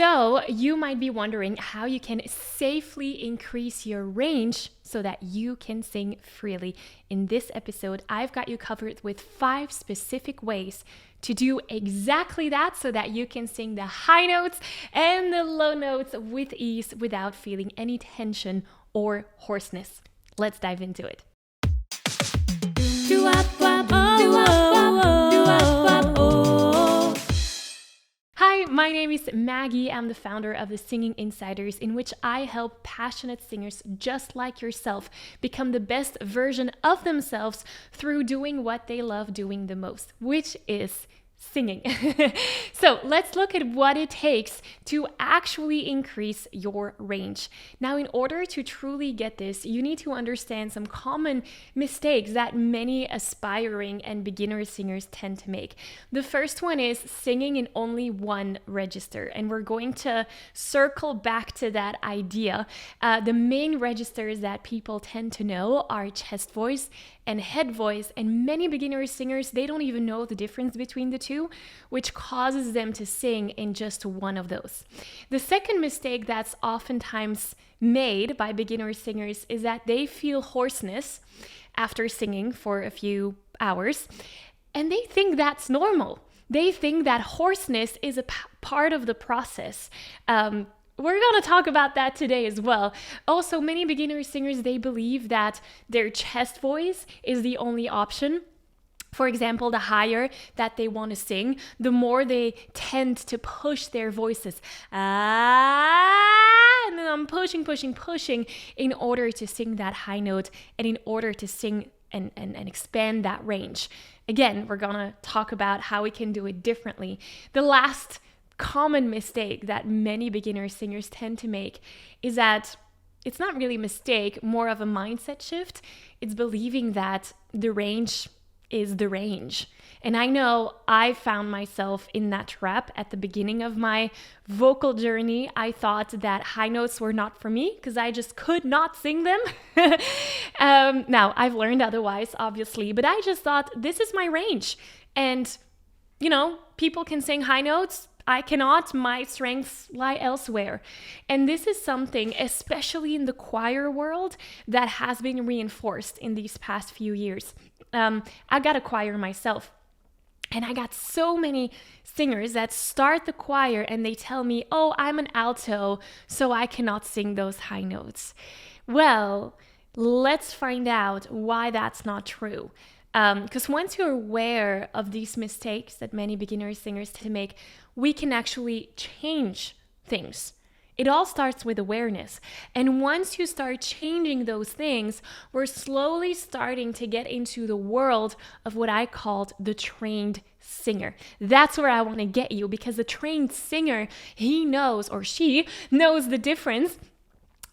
So you might be wondering how you can safely increase your range so that you can sing freely. In this episode, I've got you covered with 5 specific ways to do exactly that so that you can sing the high notes and the low notes with ease without feeling any tension or hoarseness. Let's dive into it. Hi, my name is Maggie. I'm the founder of the Singing Insiders, in which I help passionate singers just like yourself become the best version of themselves through doing what they love doing the most, which is singing. So let's look at what it takes to actually increase your range. Now, in order to truly get this, you need to understand some common mistakes that many aspiring and beginner singers tend to make. The first one is singing in only one register, and we're going to circle back to that idea. The main registers that people tend to know are chest voice and head voice, and many beginner singers, they don't even know the difference between the two, which causes them to sing in just one of those. The second mistake that's oftentimes made by beginner singers is that they feel hoarseness after singing for a few hours, and they think that's normal. They think that hoarseness is a part of the process. We're going to talk about that today as well. Also, many beginner singers, they believe that their chest voice is the only option. For example, the higher that they want to sing, the more they tend to push their voices. And then I'm pushing in order to sing that high note and in order to sing and expand that range. Again, we're going to talk about how we can do it differently. The last common mistake that many beginner singers tend to make is that it's not really a mistake, more of a mindset shift. It's believing that the range is the range. And I know I found myself in that trap at the beginning of my vocal journey. I thought that high notes were not for me because I just could not sing them. Now, I've learned otherwise, obviously, but I just thought this is my range. And, people can sing high notes. I cannot. My strengths lie elsewhere. And this is something, especially in the choir world, that has been reinforced in these past few years. I got a choir myself, and I got so many singers that start the choir and they tell me, oh, I'm an alto, so I cannot sing those high notes. Well, let's find out why that's not true. Because once you're aware of these mistakes that many beginner singers tend to make, we can actually change things. It all starts with awareness. And once you start changing those things, we're slowly starting to get into the world of what I called the trained singer. That's where I want to get you, because the trained singer, he knows, or she knows, the difference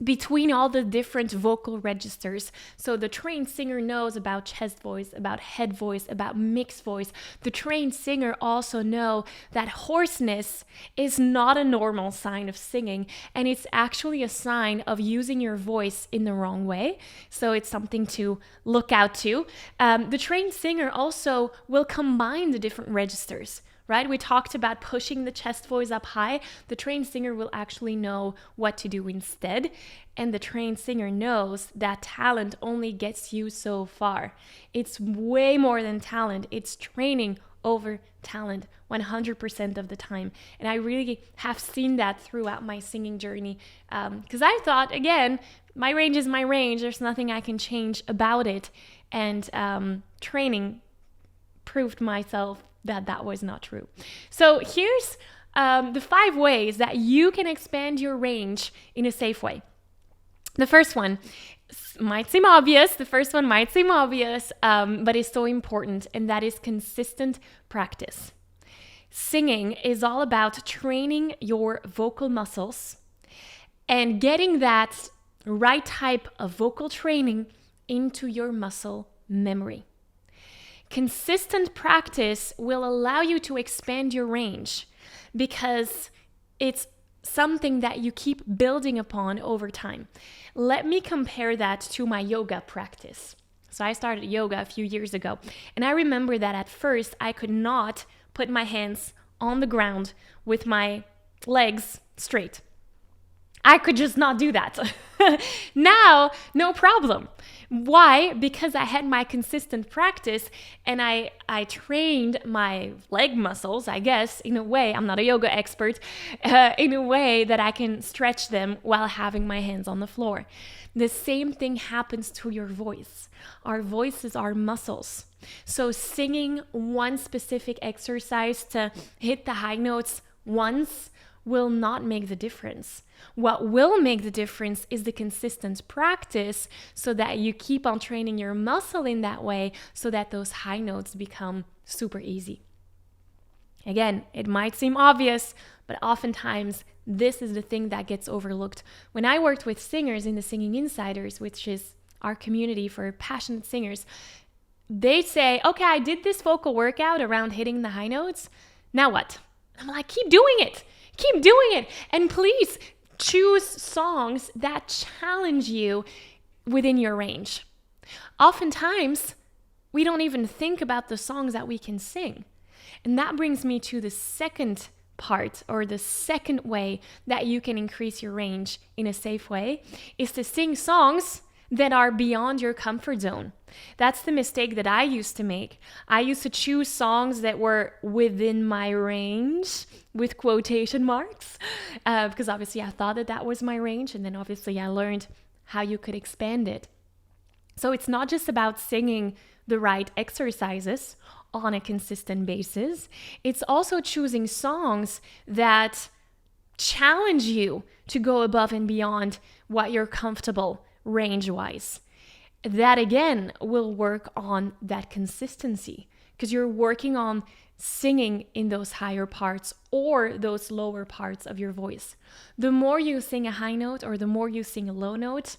between all the different vocal registers. So the trained singer knows about chest voice, about head voice, about mixed voice. The trained singer also know that hoarseness is not a normal sign of singing, and it's actually a sign of using your voice in the wrong way. So it's something to look out to. The trained singer also will combine the different registers. Right? We talked about pushing the chest voice up high. The trained singer will actually know what to do instead. And the trained singer knows that talent only gets you so far. It's way more than talent. It's training over talent 100% of the time. And I really have seen that throughout my singing journey. Because I thought, again, my range is my range. There's nothing I can change about it. And training proved myself that was not true. So here's the 5 ways that you can expand your range in a safe way. The first one might seem obvious, but it's so important, and that is consistent practice. Singing is all about training your vocal muscles and getting that right type of vocal training into your muscle memory. Consistent practice will allow you to expand your range because it's something that you keep building upon over time. Let me compare that to my yoga practice. So I started yoga a few years ago, and I remember that at first I could not put my hands on the ground with my legs straight. I could just not do that. Now, no problem. Why? Because I had my consistent practice and I trained my leg muscles, I guess, in a way, I'm not a yoga expert, in a way that I can stretch them while having my hands on the floor. The same thing happens to your voice. Our voices are muscles. So singing one specific exercise to hit the high notes once will not make the difference. What will make the difference is the consistent practice so that you keep on training your muscle in that way so that those high notes become super easy. Again, it might seem obvious, but oftentimes this is the thing that gets overlooked. When I worked with singers in the Singing Insiders, which is our community for passionate singers, they say, okay, I did this vocal workout around hitting the high notes. Now what? I'm like, keep doing it. Keep doing it. And please choose songs that challenge you within your range. Oftentimes, we don't even think about the songs that we can sing. And that brings me to the second part, or the second way that you can increase your range in a safe way, is to sing songs that are beyond your comfort zone. That's the mistake that I used to make. I used to choose songs that were within my range, with quotation marks, because obviously I thought that was my range, and then obviously I learned how you could expand it. So it's not just about singing the right exercises on a consistent basis. It's also choosing songs that challenge you to go above and beyond what you're comfortable range-wise. That again will work on that consistency because you're working on singing in those higher parts or those lower parts of your voice. The more you sing a high note or the more you sing a low note,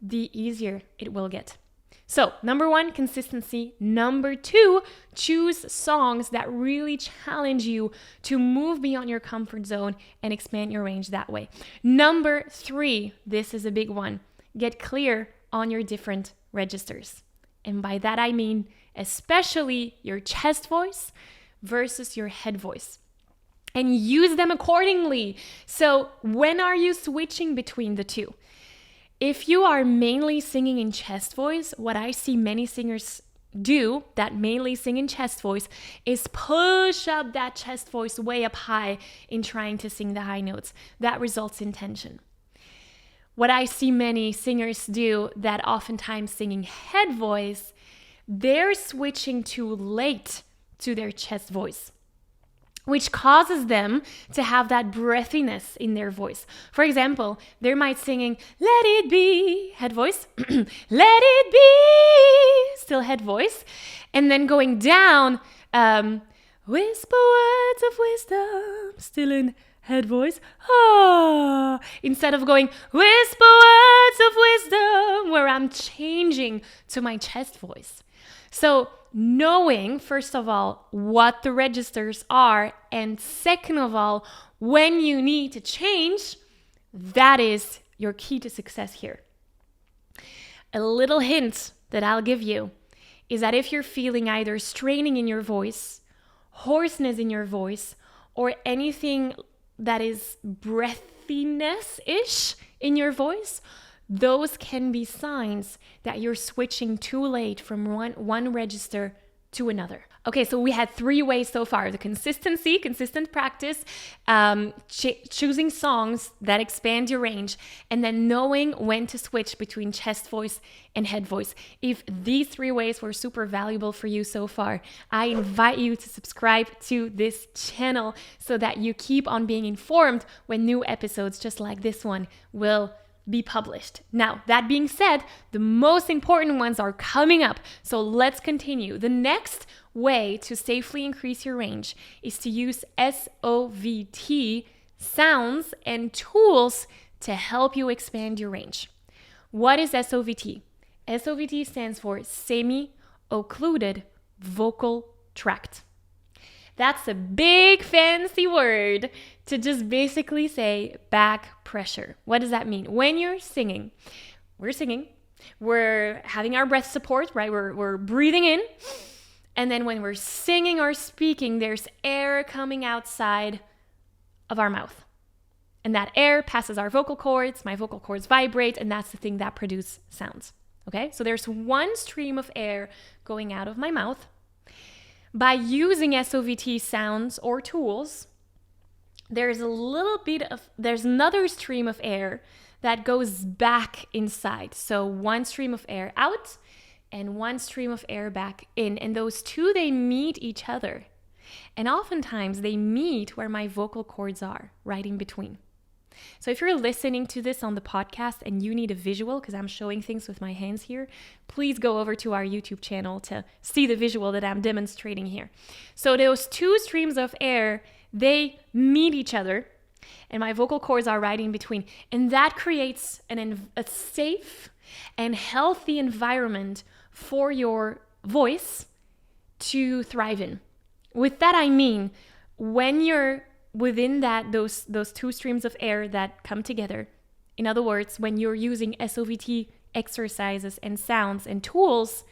the easier it will get. So, number one, consistency. Number two, choose songs that really challenge you to move beyond your comfort zone and expand your range that way. Number three, this is a big one. Get clear on your different registers. And by that I mean especially your chest voice versus your head voice. And use them accordingly. So when are you switching between the two? If you are mainly singing in chest voice, what I see many singers do that mainly sing in chest voice is push up that chest voice way up high in trying to sing the high notes. That results in tension. What I see many singers do that oftentimes singing head voice, they're switching too late to their chest voice, which causes them to have that breathiness in their voice. For example, they might singing, let it be, head voice, let it be, still head voice, and then going down, whisper words of wisdom, still in head voice, instead of going, whisper words of wisdom, where I'm changing to my chest voice. So knowing, first of all, what the registers are, and second of all, when you need to change, that is your key to success here. A little hint that I'll give you is that if you're feeling either straining in your voice, hoarseness in your voice, or anything that is breathiness-ish in your voice, those can be signs that you're switching too late from one register to another. Okay, so we had three ways so far: the consistency, consistent practice, choosing songs that expand your range, and then knowing when to switch between chest voice and head voice. If these three ways were super valuable for you so far, I invite you to subscribe to this channel so that you keep on being informed when new episodes just like this one will be published. Now, that being said, the most important ones are coming up. So let's continue. The next way to safely increase your range is to use SOVT sounds and tools to help you expand your range. What is SOVT? SOVT stands for semi-occluded vocal tract. That's a big fancy word to just basically say back pressure. What does that mean? When you're singing, we're having our breath support, right? We're breathing in. And then when we're singing or speaking, there's air coming outside of our mouth. And that air passes our vocal cords, my vocal cords vibrate, and that's the thing that produces sounds. Okay, so there's one stream of air going out of my mouth. By using SOVT sounds or tools, there's another stream of air that goes back inside. So one stream of air out and one stream of air back in. And those two, they meet each other. And oftentimes they meet where my vocal cords are, right in between. So if you're listening to this on the podcast and you need a visual, because I'm showing things with my hands here, please go over to our YouTube channel to see the visual that I'm demonstrating here. So those two streams of air, they meet each other and my vocal cords are right in between. And that creates a safe and healthy environment for your voice to thrive in. With that, I mean, when you're within those two streams of air that come together, in other words, when you're using SOVT exercises and sounds and tools,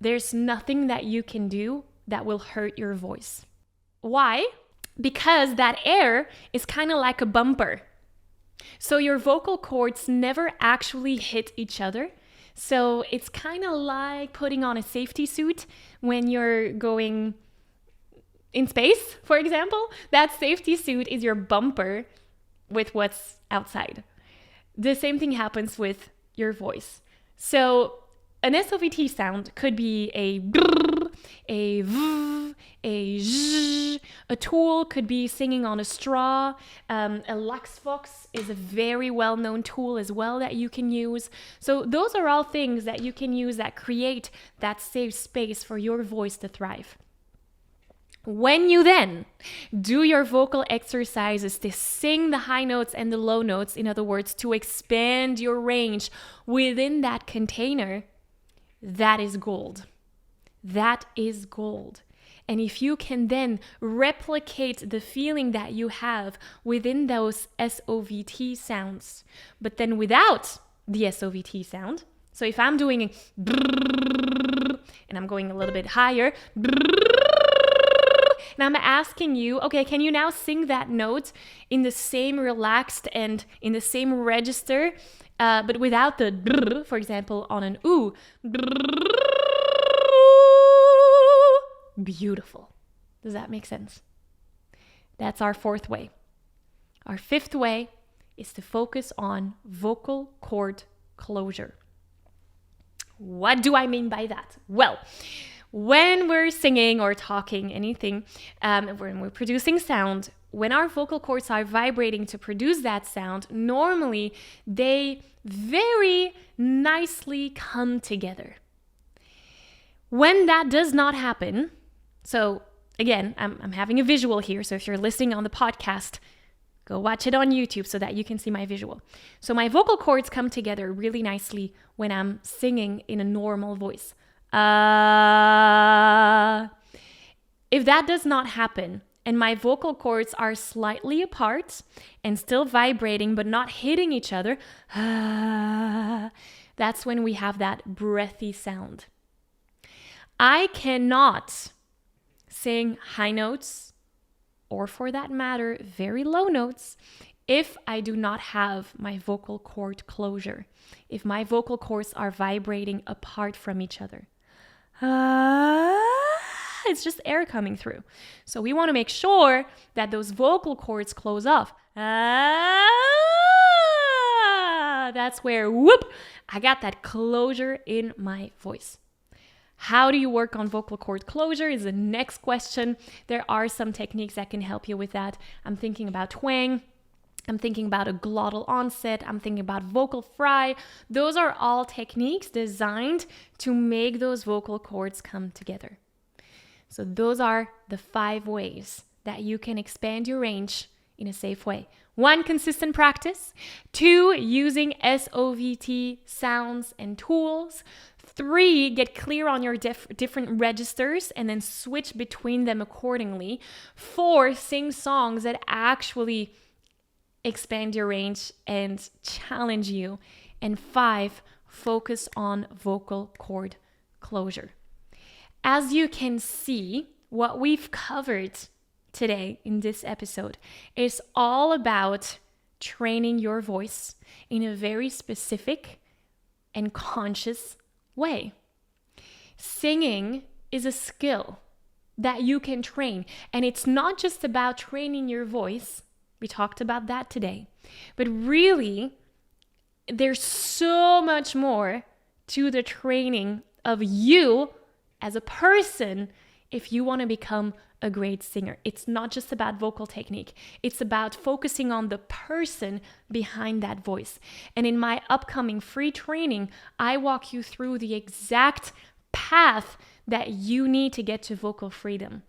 there's nothing that you can do that will hurt your voice. Why? Because that air is kind of like a bumper. So your vocal cords never actually hit each other. So it's kind of like putting on a safety suit when you're going in space, for example. That safety suit is your bumper with what's outside. The same thing happens with your voice. So an SOVT sound could be a brrr, a v, a zh. A tool could be singing on a straw. A Luxvox is a very well-known tool as well that you can use. So those are all things that you can use that create that safe space for your voice to thrive. When you then do your vocal exercises to sing the high notes and the low notes, in other words, to expand your range within that container, that is gold. That is gold. And if you can then replicate the feeling that you have within those SOVT sounds, but then without the SOVT sound, so if I'm doing a and I'm going a little bit higher, and I'm asking you, okay, can you now sing that note in the same relaxed and in the same register, but without the, for example, on an ooh. Beautiful. Does that make sense? That's our fourth way. Our fifth way is to focus on vocal cord closure. What do I mean by that? Well, when we're singing or talking anything, when we're producing sound, when our vocal cords are vibrating to produce that sound, normally they very nicely come together. When that does not happen, so again, I'm having a visual here, so if you're listening on the podcast, go watch it on YouTube so that you can see my visual. So my vocal cords come together really nicely when I'm singing in a normal voice. If that does not happen and my vocal cords are slightly apart and still vibrating but not hitting each other, that's when we have that breathy sound. I cannot sing high notes, or for that matter, very low notes, if I do not have my vocal cord closure, if my vocal cords are vibrating apart from each other. It's just air coming through. So we want to make sure that those vocal cords close off. That's where, whoop, I got that closure in my voice. How do you work on vocal cord closure is the next question. There are some techniques that can help you with that. I'm thinking about twang. I'm thinking about a glottal onset. I'm thinking about vocal fry. Those are all techniques designed to make those vocal cords come together. So those are the 5 ways that you can expand your range in a safe way. 1, consistent practice. 2, using SOVT sounds and tools. 3, get clear on your different registers and then switch between them accordingly. 4, sing songs that actually expand your range and challenge you. And 5, focus on vocal cord closure. As you can see, what we've covered today in this episode is all about training your voice in a very specific and conscious way. Singing is a skill that you can train. And it's not just about training your voice. We talked about that today. But really, there's so much more to the training of you as a person if you want to become a great singer. It's not just about vocal technique. It's about focusing on the person behind that voice. And in my upcoming free training, I walk you through the exact path that you need to get to vocal freedom.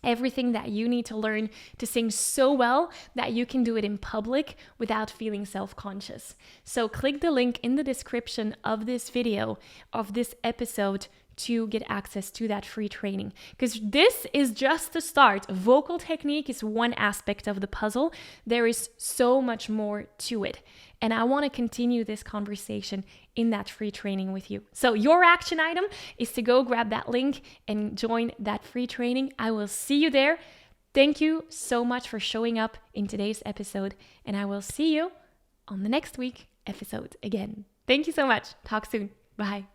Everything that you need to learn to sing so well that you can do it in public without feeling self-conscious. So click the link in the description of this video, of this episode, to get access to that free training. Because this is just the start. Vocal technique is one aspect of the puzzle. There is so much more to it. And I want to continue this conversation in that free training with you. So your action item is to go grab that link and join that free training. I will see you there. Thank you so much for showing up in today's episode. And I will see you on the next week episode again. Thank you so much. Talk soon. Bye.